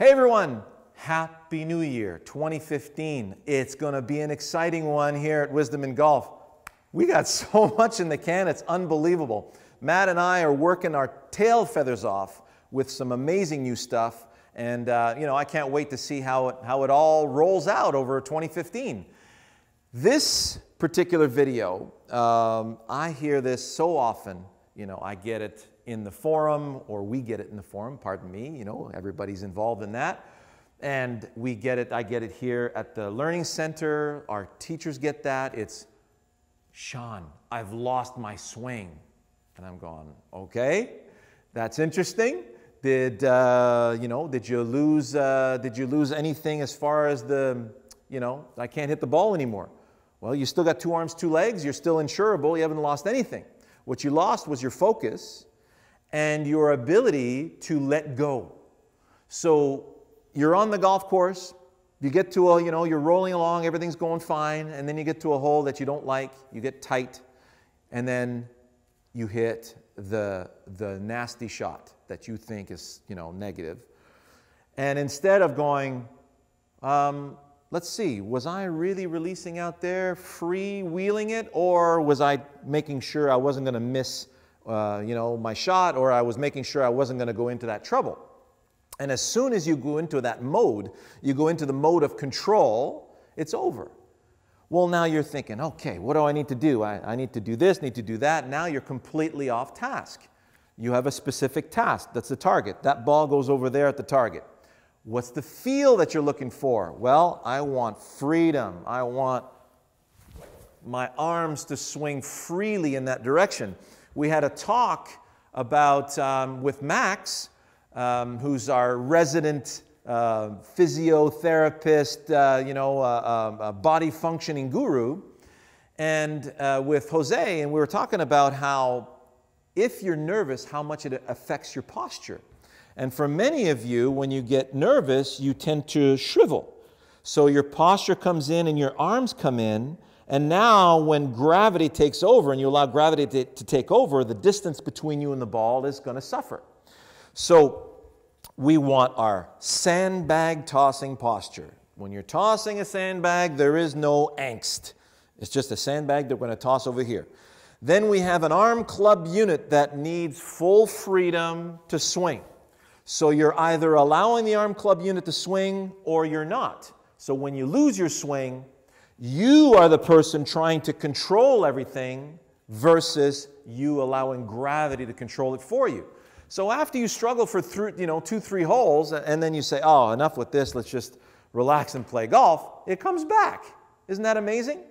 Hey everyone, Happy New Year 2015. It's going to be an exciting one here at Wisdom in Golf. We got so much in the can, it's unbelievable. Matt and I are working our tail feathers off with some amazing new stuff, and I can't wait to see how it all rolls out over 2015. This particular video, I hear this so often. I get it in the forum, or we get it in the forum, pardon me, everybody's involved in that. And I get it here at the Learning Center, our teachers get that. It's, Shawn, I've lost my swing. And I'm going, okay, that's interesting. Did you lose anything as far as I can't hit the ball anymore? Well, you still got 2 arms, 2 legs, you're still insurable, you haven't lost anything. What you lost was your focus and your ability to let go. So you're on the golf course, you get to you're rolling along, everything's going fine, and then you get to a hole that you don't like, you get tight, and then you hit the nasty shot that you think is, negative. And instead of going, let's see, was I really releasing out there, freewheeling it, or was I making sure I wasn't going to miss my shot, or I was making sure I wasn't going to go into that trouble? And as soon as you go into that mode, you go into the mode of control, it's over. Well, now you're thinking, okay, what do I need to do? I need to do this, need to do that. Now you're completely off task. You have a specific task. That's the target. That ball goes over there at the target. What's the feel that you're looking for? Well, I want freedom. I want my arms to swing freely in that direction. We had a talk about with Max, who's our resident physiotherapist, body functioning guru, and with Jose, and we were talking about how if you're nervous, how much it affects your posture. And for many of you, when you get nervous, you tend to shrivel. So your posture comes in and your arms come in, and now when gravity takes over and you allow gravity to take over, the distance between you and the ball is going to suffer. So we want our sandbag tossing posture. When you're tossing a sandbag, there is no angst. It's just a sandbag that we're going to toss over here. Then we have an arm club unit that needs full freedom to swing. So you're either allowing the arm club unit to swing or you're not. So when you lose your swing, you are the person trying to control everything versus you allowing gravity to control it for you. So after you struggle for 2, 3 holes, and then you say, oh, enough with this, let's just relax and play golf, it comes back. Isn't that amazing?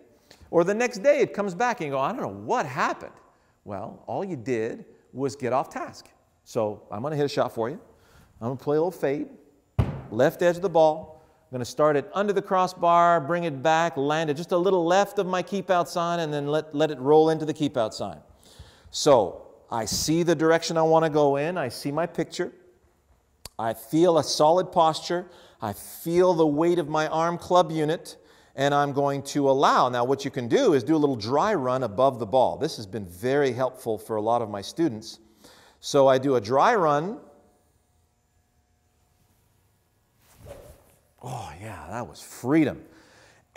Or the next day it comes back and you go, I don't know what happened. Well, all you did was get off task. So I'm going to hit a shot for you. I'm going to play a little fade, left edge of the ball. I'm going to start it under the crossbar, bring it back, land it just a little left of my keep out sign, and then let it roll into the keep out sign. So I see the direction I want to go in. I see my picture. I feel a solid posture. I feel the weight of my arm club unit, and I'm going to allow. Now what you can do is do a little dry run above the ball. This has been very helpful for a lot of my students. So I do a dry run. Oh yeah, that was freedom.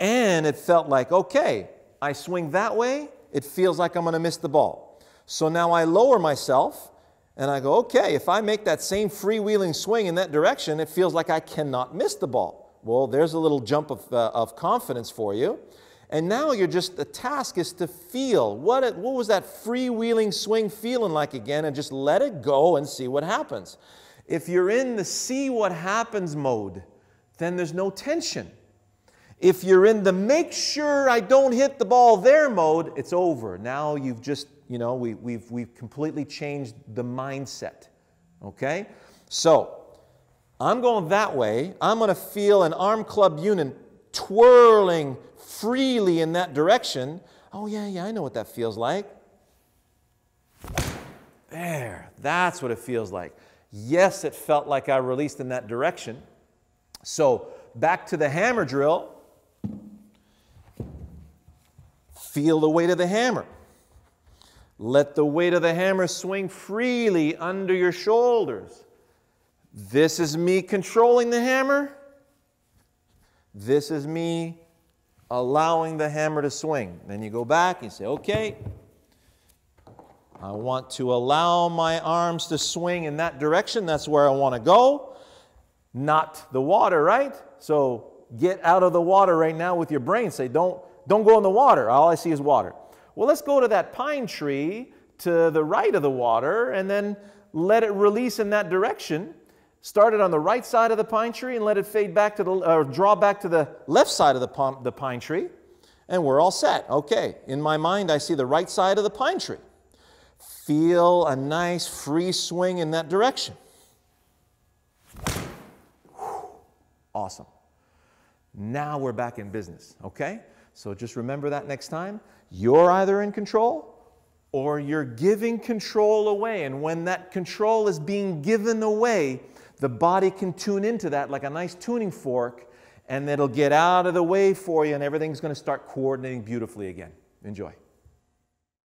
And it felt like, okay, I swing that way, it feels like I'm going to miss the ball. So now I lower myself and I go, okay, if I make that same freewheeling swing in that direction, it feels like I cannot miss the ball. Well, there's a little jump of confidence for you. And now the task is to feel, what was that freewheeling swing feeling like again, and just let it go and see what happens. If you're in the see what happens mode, then there's no tension. If you're in the make sure I don't hit the ball there mode, it's over. Now you've just, we've completely changed the mindset. Okay? So, I'm going that way. I'm going to feel an arm club unit twirling freely in that direction. Oh yeah, I know what that feels like. There, that's what it feels like. Yes, it felt like I released in that direction. So back to the hammer drill. Feel the weight of the hammer. Let the weight of the hammer swing freely under your shoulders. This is me controlling the hammer. This is me allowing the hammer to swing. Then you go back and you say, okay, I want to allow my arms to swing in that direction. That's where I want to go. Not the water, right? So get out of the water right now with your brain. Say, don't go in the water. All I see is water. Well, let's go to that pine tree to the right of the water and then let it release in that direction. Start it on the right side of the pine tree and let it fade back to or draw back to the left side of the pine tree, and we're all set. Okay, in my mind, I see the right side of the pine tree. Feel a nice free swing in that direction. Awesome. Now we're back in business, okay? So just remember that next time. You're either in control or you're giving control away, and when that control is being given away, the body can tune into that like a nice tuning fork, and it'll get out of the way for you, and everything's going to start coordinating beautifully again. Enjoy.